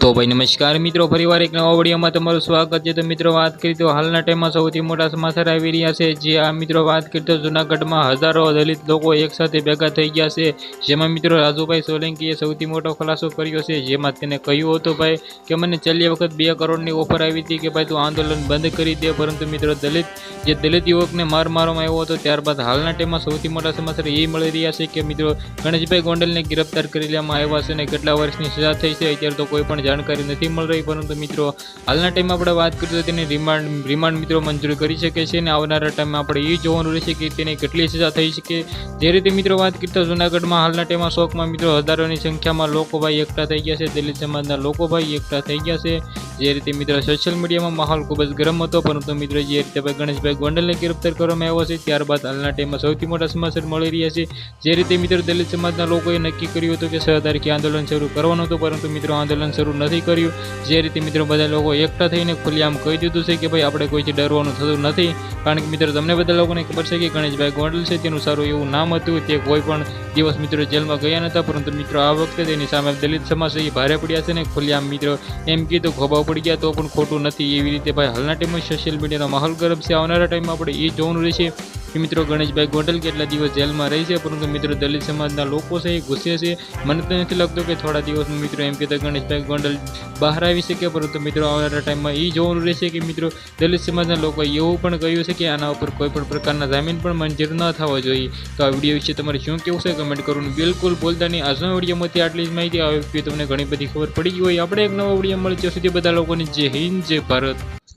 तो भाई नमस्कार मित्रों, फरीवार एक नवा विडियो में तमारुं स्वागत है। तो मित्रों बात करिए तो हालना टाइम में सौथी मोटा समाचार आई रह्या छे। जे आ मित्रों बात करिए तो जूनागढ़ में हजारों दलित लोग एक साथ भेगा थई गया छे। जेमां मित्रों राजुभाई सोलंकीए सौथी मोटो खुलासो कर्यो छे। जेमां तेने कह्युं हतुं भाई के मने छेल्ली वखत 2 करोड़नी ऑफर आई थी कि भाई तू आंदोलन बंद करी दे, परंतु मित्रों दलित युवक ने मार मारवामां आव्यो हतो। त्यारबाद हालना टाइम में सौथी मोटा समाचार ए मळी रह्या छे कि मित्रों गणेशभाई गोंडल ने गिरफ्तार करी लेवामां आव्या छे ने કેટલા વર્ષની સજા થઈ છે અત્યારે તો કોઈ પણ જાણકારી નથી મળી રહી। પરંતુ મિત્રો હાલના ટાઈમમાં આપણે વાત કરીએ તો તેને રિમાન્ડ મિત્રો મંજૂર કરી શકે છે અને આવનારા ટાઈમમાં આપણે એ જોવાનું રહેશે કે તેને કેટલી સજા થઈ શકે। જે રીતે મિત્રો વાત કરીએ તો જૂનાગઢમાં હાલના ટાઈમમાં શોકમાં મિત્રો હજારોની સંખ્યામાં લોકો ભાઈ એકઠા થઈ ગયા છે। દલિત સમાજના લોકો ભાઈ એકઠા થઈ ગયા છે। જે રીતે મિત્રો સોશિયલ મીડિયામાં માહોલ ખૂબ જ ગરમ હતો, પરંતુ મિત્રો જે રીતે ભાઈ ગણેશભાઈ ગોંડલને ગિરફ્તાર કરવામાં આવ્યો છે ત્યારબાદ હાલના ટાઈમમાં સૌથી મોટા સમાચાર મળી રહ્યા છે। જે રીતે મિત્રો દલિત સમાજના લોકોએ નક્કી કર્યું હતું કે 6 તારીખે આંદોલન શરૂ કરવાનું હતું, પરંતુ મિત્રો આંદોલન શરૂ નથી કર્યું। જે રીતે મિત્રો બધા લોકો એકઠા થઈને ખુલ્લેઆમ કહી દીધું છે કે ભાઈ આપણે કોઈથી ડરવાનું થતું નથી। કારણ કે મિત્રો તમને બધા લોકોને ખબર છે કે ગણેશભાઈ ગોંડલ છે તેનું સારું એવું નામ હતું, તે કોઈ પણ દિવસ મિત્રો જેલમાં ગયા નહોતા, પરંતુ મિત્રો આ વખતે તેની સામે દલિત સમાજ એ ભારે પડ્યા છે ને ખુલ્લેઆમ મિત્રો એમ કીધું ખોબા પડી ગયા તો પણ ખોટું નથી। એવી રીતે ભાઈ હાલના ટાઈમમાં સોશિયલ મીડિયાનો માહોલ ગરમ છે। આવનારા ટાઈમમાં આપણે એ જોવાનું રહેશે કે મિત્રો ગણેશભાઈ ગોંડલ કેટલા દિવસ જેલમાં રહી છે, પરંતુ મિત્રો દલિત સમાજના લોકો છે એ ગુસ્સે છે। મને તો નથી લાગતું કે થોડા દિવસમાં મિત્રો એમ કહેતા ગણેશભાઈ ગોંડલ બહાર આવી શકે, પરંતુ મિત્રો આવનારા ટાઈમમાં એ જોવાનું રહેશે કે મિત્રો દલિત સમાજના લોકોએ એવું પણ કહ્યું છે કે આના ઉપર કોઈ પણ પ્રકારના જામીન પણ મંજૂર ન થવા જોઈએ। તો આ વિડીયો વિશે તમારે શું કહેવું છે કમેન્ટ કરવાનું બિલકુલ ભૂલતા નહીં। આજના વિડીયોમાંથી આટલી જ માહિતી આવી તમને ઘણી બધી ખબર પડી ગઈ હોય। આપણે એક નવો વિડીયો મળે ત્યાં સુધી બધા લોકોની જય હિન્દ જય ભારત।